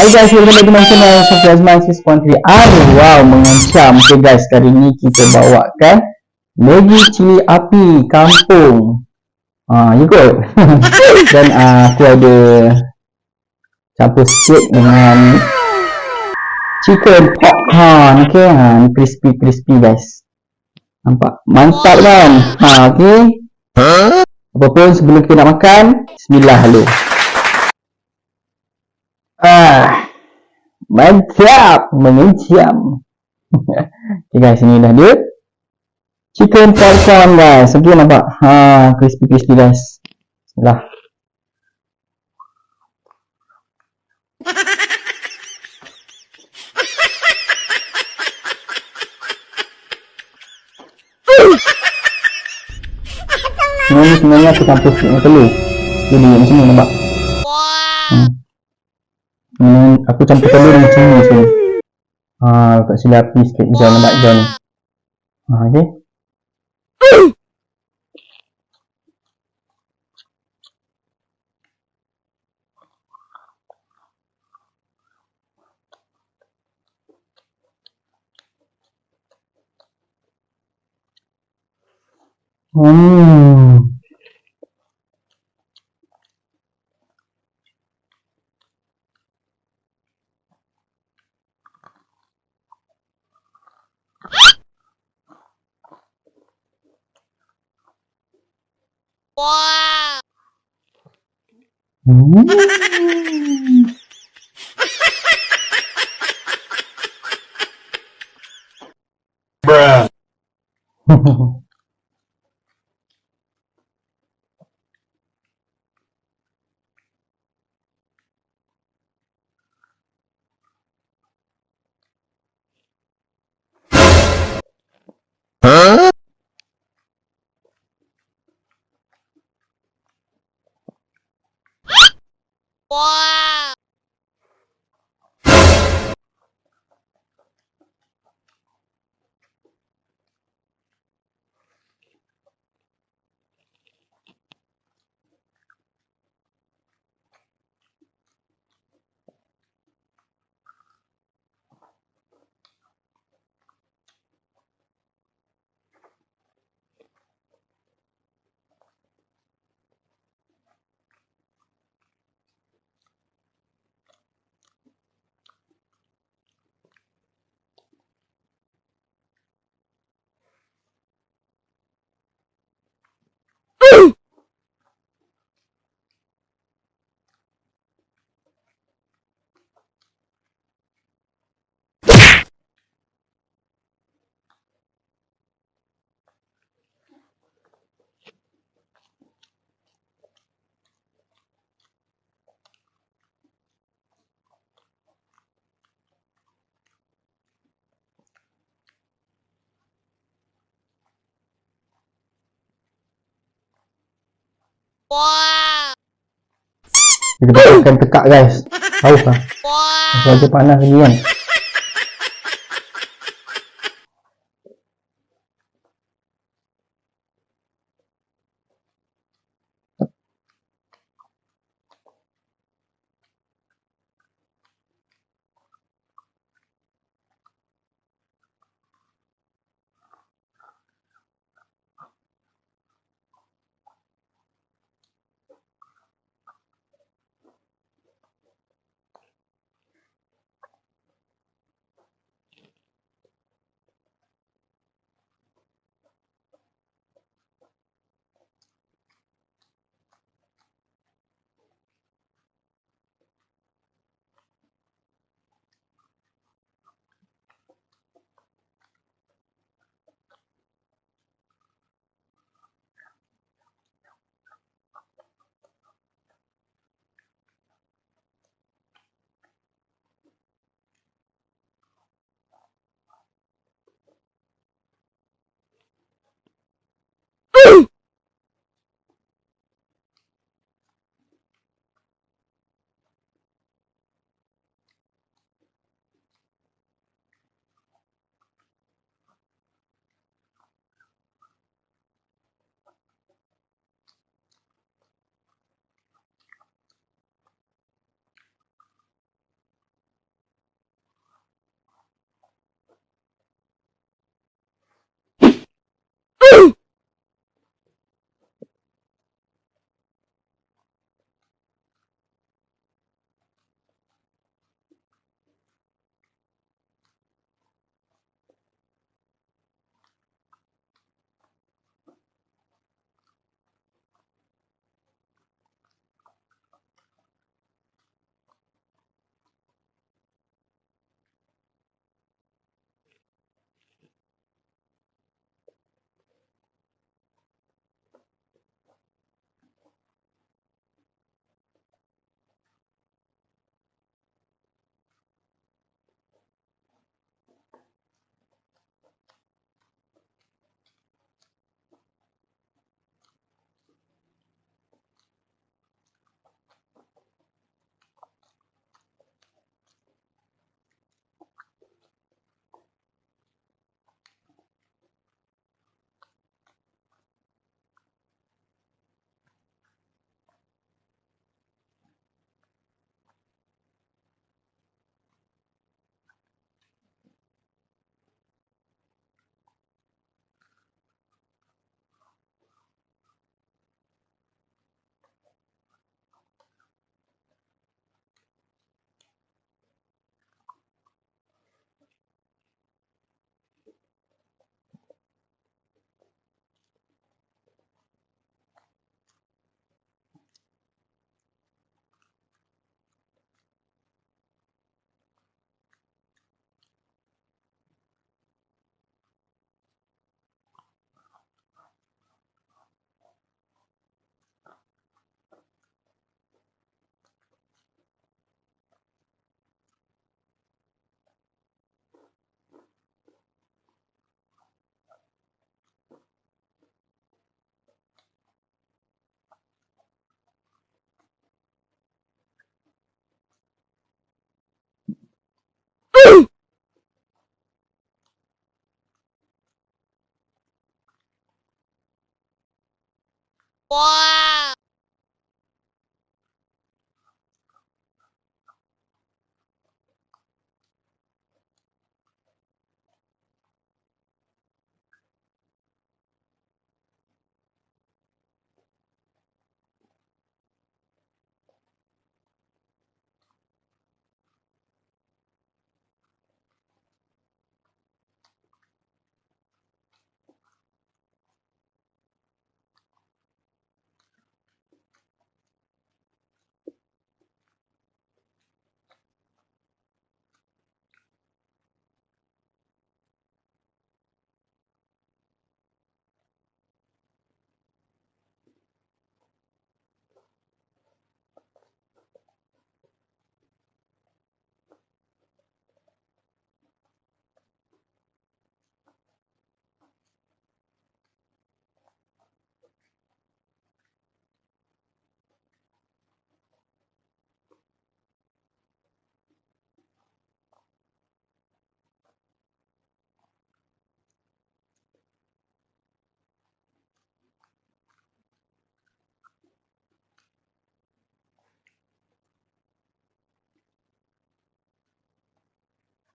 Hai guys, welcome back to my channel Azman 6.3. Wow, mengancam. Okay guys, kali ni kita bawakan Maggi cili api kampung. Ikut. Dan aku ada campur sikit dengan chicken popcorn. Okay, crispy guys. Nampak? Mantap kan? Okay. Apapun sebelum kita nak makan, bismillah dulu. Mantap, mengencam. Okay guys, ini dah dia chicken popcorn guys. Okay, nampak? Crispy guys. Bismillah. Sebenarnya aku campur dengan telur. Jadi macam ni, nampak? Aku campur telur dengan cili sini. Letak cili api sikit, jangan nampak jam. Okay. Wow. Bruh. Wow. Wow. Kita akan tekak guys. Haus lah. Wow. Masih panas lagi kan.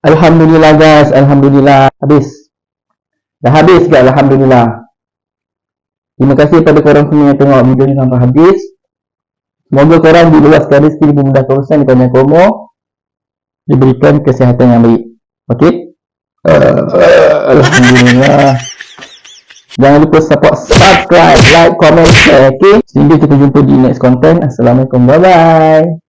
Alhamdulillah guys, alhamdulillah habis. Dah habis ke alhamdulillah. Terima kasih kepada korang semua yang tengok video ni sampai habis. Semoga korang diluaskan rezeki, dimudahkan urusan, dipanjangkan umur, diberikan kesihatan yang baik. Okey? Alhamdulillah. Jangan lupa support, subscribe, like, comment, share. Okey? Sehingga kita jumpa di next content. Assalamualaikum. Bye bye.